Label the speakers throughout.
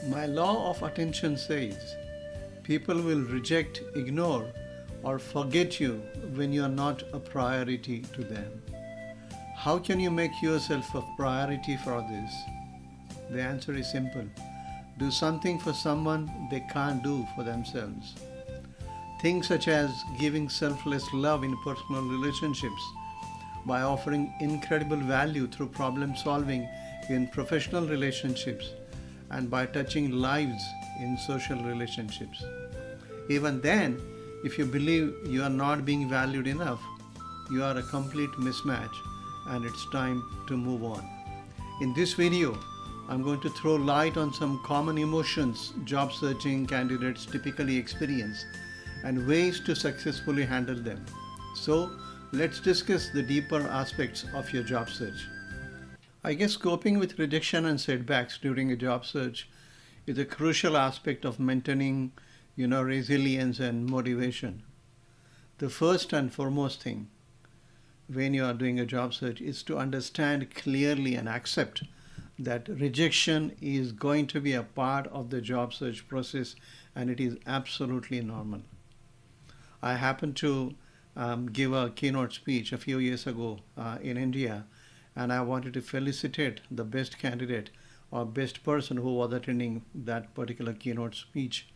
Speaker 1: My law of attention says people will reject, ignore, or forget you when you are not a priority to them. How can you make yourself a priority for others? The answer is simple. Do something for someone they can't do for themselves. Things such as giving selfless love in personal relationships, by offering incredible value through problem solving in professional relationships, and by touching lives in social relationships. Even then, if you believe you are not being valued enough, you are a complete mismatch and it's time to move on. In this video, I'm going to throw light on some common emotions job searching candidates typically experience and ways to successfully handle them. So, let's discuss the deeper aspects of your job search. I guess coping with rejection and setbacks during a job search is a crucial aspect of maintaining, resilience and motivation. The first and foremost thing when you are doing a job search is to understand clearly and accept that rejection is going to be a part of the job search process and it is absolutely normal. I happened to give a keynote speech a few years ago in India, and I wanted to felicitate the best candidate or best person who was attending that particular keynote speech.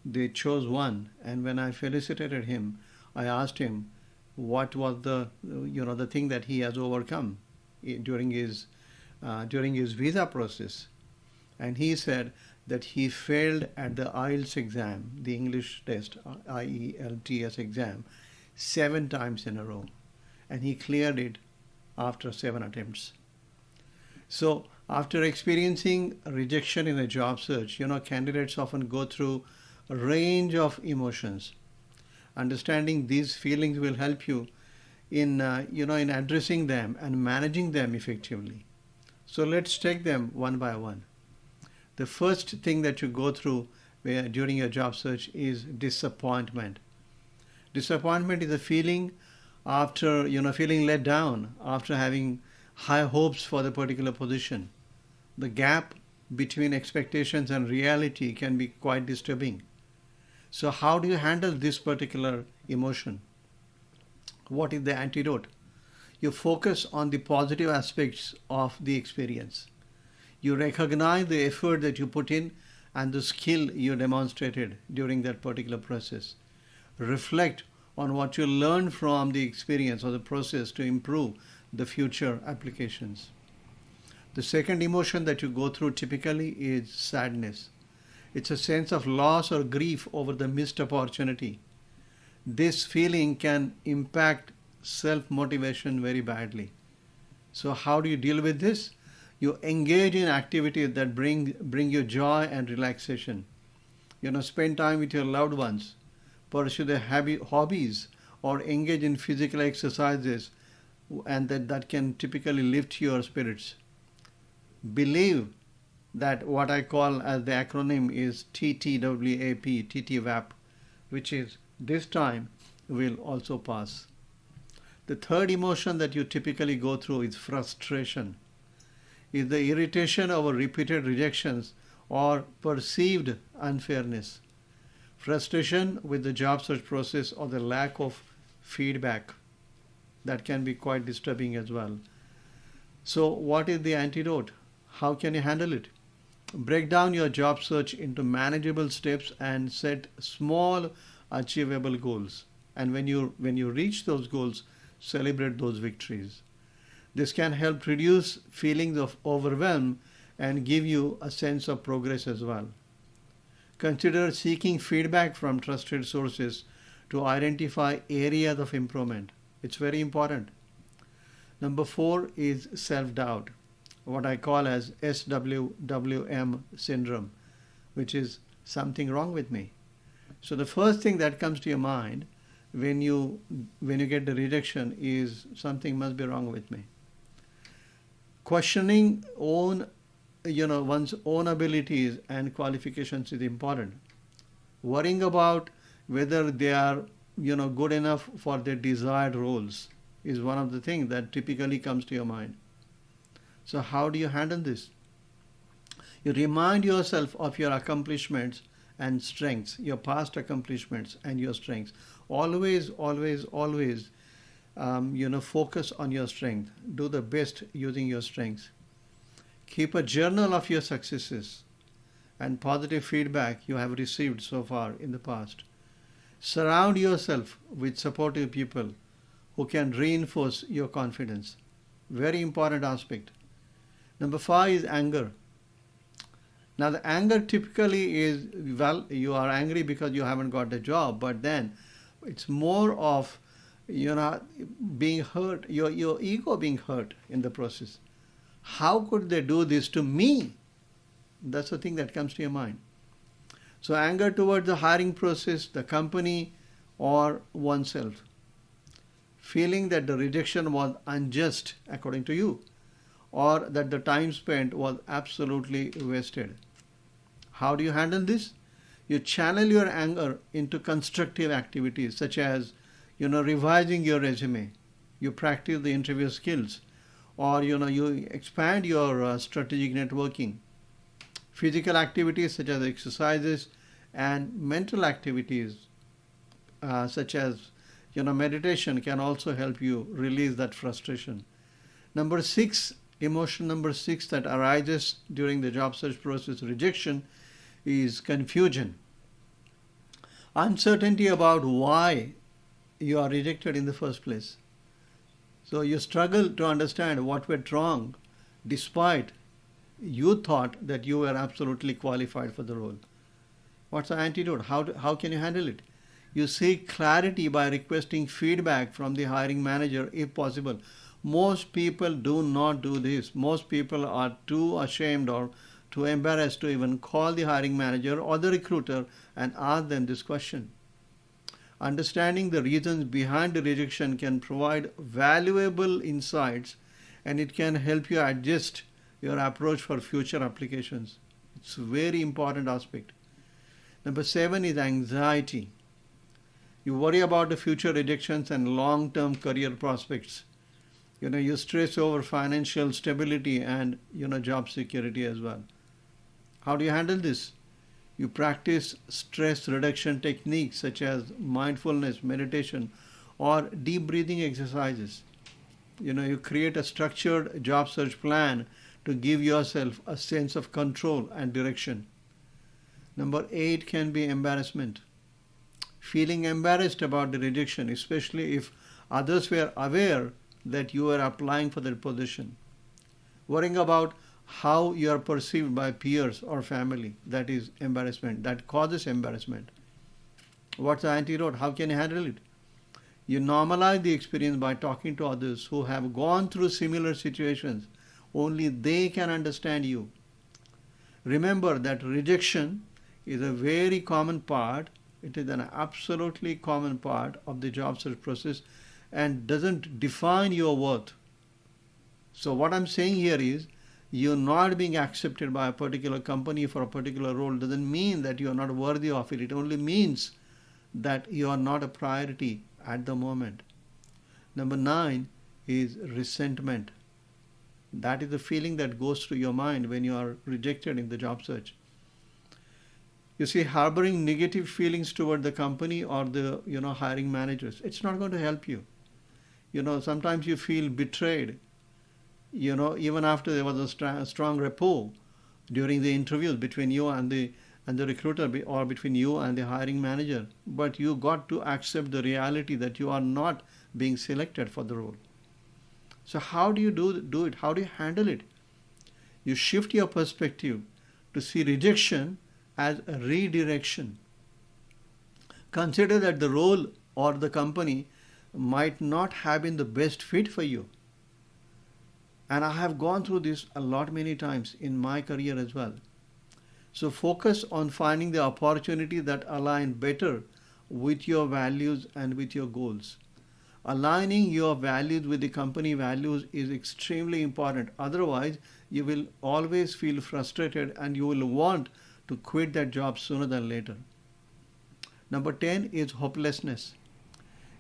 Speaker 1: They chose one, and when I felicitated him, I asked him what was the thing that he has overcome during his visa process, and he said that he failed at the IELTS exam, the English test, IELTS exam, 7 times in a row, and he cleared it after 7 attempts. So after experiencing rejection in a job search, candidates often go through a range of emotions. Understanding these feelings will help you in addressing them and managing them effectively. So let's take them one by one. The first thing that you go through during your job search is disappointment. Disappointment is a feeling after, feeling let down after having high hopes for the particular position. The gap between expectations and reality can be quite disturbing. So how do you handle this particular emotion? What is the antidote? You focus on the positive aspects of the experience. You recognize the effort that you put in and the skill you demonstrated during that particular process. Reflect on what you learned from the experience or the process to improve the future applications. The second emotion that you go through typically is sadness. It's a sense of loss or grief over the missed opportunity. This feeling can impact self-motivation very badly. So how do you deal with this? You engage in activities that bring you joy and relaxation. Spend time with your loved ones, pursue their hobbies, or engage in physical exercises, and that can typically lift your spirits. Believe that what I call as the acronym is TTWAP, TTWAP, which is this time will also pass. The third emotion that you typically go through is frustration. Is the irritation over repeated rejections or perceived unfairness. Frustration with the job search process or the lack of feedback. That can be quite disturbing as well. So what is the antidote? How can you handle it? Break down your job search into manageable steps and set small achievable goals. And when you reach those goals, celebrate those victories. This can help reduce feelings of overwhelm and give you a sense of progress as well. Consider seeking feedback from trusted sources to identify areas of improvement. It's very important. Number 4 is self-doubt, what I call as SWWM syndrome, which is something wrong with me. So the first thing that comes to your mind when you get the rejection is something must be wrong with me. Questioning one's own abilities and qualifications is important. Worrying about whether they are good enough for their desired roles is one of the things that typically comes to your mind. So how do you handle this? You remind yourself of your accomplishments and strengths, your past accomplishments and your strengths. Always, always, always, focus on your strength. Do the best using your strengths. Keep a journal of your successes and positive feedback you have received so far in the past. Surround yourself with supportive people who can reinforce your confidence. Very important aspect. Number 5 is anger. Now, the anger typically is, well, you are angry because you haven't got the job, but then it's more of, being hurt, your ego being hurt in the process. How could they do this to me? That's the thing that comes to your mind. So anger towards the hiring process, the company, or oneself. Feeling that the rejection was unjust according to you, or that the time spent was absolutely wasted. How do you handle this? You channel your anger into constructive activities such as, revising your resume. You practice the interview skills, or you expand your strategic networking. Physical activities such as exercises and mental activities such as meditation can also help you release that frustration. Number 6, emotion number 6 that arises during the job search process rejection is confusion. Uncertainty about why you are rejected in the first place. So you struggle to understand what went wrong despite you thought that you were absolutely qualified for the role. What's the antidote? How can you handle it? You seek clarity by requesting feedback from the hiring manager if possible. Most people do not do this. Most people are too ashamed or too embarrassed to even call the hiring manager or the recruiter and ask them this question. Understanding the reasons behind the rejection can provide valuable insights, and it can help you adjust your approach for future applications. It's a very important aspect. Number 7 is anxiety. You worry about the future rejections and long-term career prospects. You stress over financial stability and job security as well. How do you handle this? You practice stress reduction techniques such as mindfulness, meditation, or deep breathing exercises. You create a structured job search plan to give yourself a sense of control and direction. Number 8 can be embarrassment. Feeling embarrassed about the rejection, especially if others were aware that you were applying for that position. Worrying about how you are perceived by peers or family, that is embarrassment, that causes embarrassment. What's the antidote? How can you handle it? You normalize the experience by talking to others who have gone through similar situations. Only they can understand you. Remember that rejection is a very common part. It is an absolutely common part of the job search process and doesn't define your worth. So what I'm saying here is, you're not being accepted by a particular company for a particular role doesn't mean that you are not worthy of it. It only means that you are not a priority at the moment. Number 9 is resentment. That is the feeling that goes through your mind when you are rejected in the job search. You see, harboring negative feelings toward the company or the hiring managers, it's not going to help you. Sometimes you feel betrayed. Even after there was a strong rapport during the interviews between you and the recruiter, or between you and the hiring manager, but you got to accept the reality that you are not being selected for the role. So how do you do it? How do you handle it? You shift your perspective to see rejection as a redirection. Consider that the role or the company might not have been the best fit for you. And I have gone through this many times in my career as well. So focus on finding the opportunity that align better with your values and with your goals. Aligning your values with the company values is extremely important. Otherwise, you will always feel frustrated and you will want to quit that job sooner than later. Number 10 is hopelessness.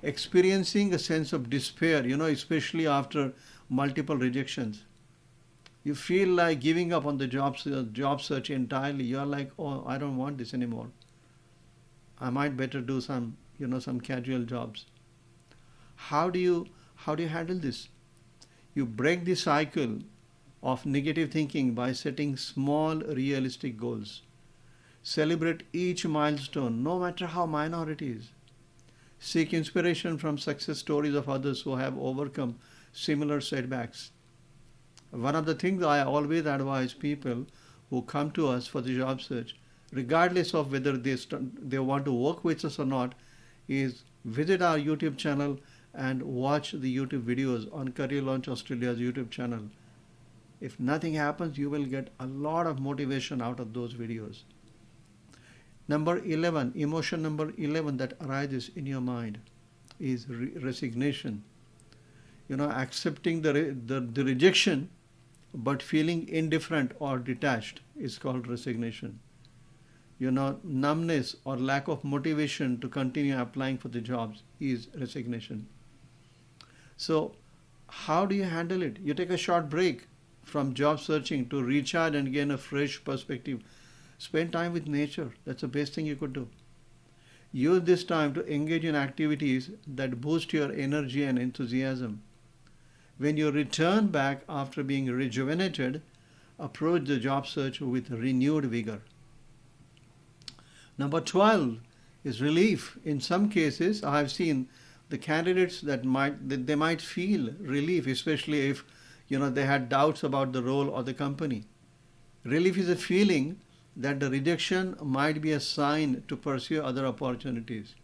Speaker 1: Experiencing a sense of despair, especially after multiple rejections. You feel like giving up on the job search entirely. You're like, oh, I don't want this anymore. I might better do some casual jobs. How do you handle this? You break the cycle of negative thinking by setting small realistic goals. Celebrate each milestone, no matter how minor it is. Seek inspiration from success stories of others who have overcome similar setbacks. One of the things I always advise people who come to us for the job search, regardless of whether they want to work with us or not, is visit our YouTube channel and watch the YouTube videos on Career Launch Australia's YouTube channel. If nothing happens, you will get a lot of motivation out of those videos. Number 11, emotion number 11 that arises in your mind is resignation. Accepting the rejection but feeling indifferent or detached is called resignation. Numbness or lack of motivation to continue applying for the jobs is resignation. So, how do you handle it? You take a short break from job searching to recharge and gain a fresh perspective. Spend time with nature. That's the best thing you could do. Use this time to engage in activities that boost your energy and enthusiasm. When you return back after being rejuvenated, approach the job search with renewed vigor. Number 12 is relief. In some cases, I have seen the candidates that they might feel relief, especially if they had doubts about the role or the company. Relief is a feeling that the rejection might be a sign to pursue other opportunities.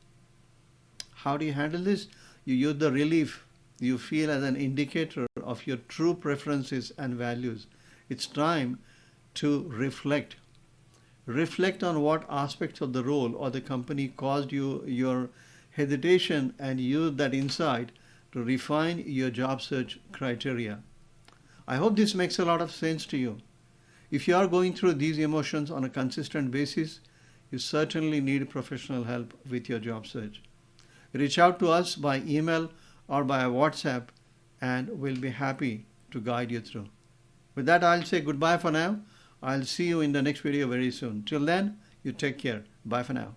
Speaker 1: How do you handle this? You use the relief you feel as an indicator of your true preferences and values. It's time to reflect. Reflect on what aspects of the role or the company caused you your hesitation and use that insight to refine your job search criteria. I hope this makes a lot of sense to you. If you are going through these emotions on a consistent basis, you certainly need professional help with your job search. Reach out to us by email or by WhatsApp and we'll be happy to guide you through. With that, I'll say goodbye for now. I'll see you in the next video very soon. Till then, you take care. Bye for now.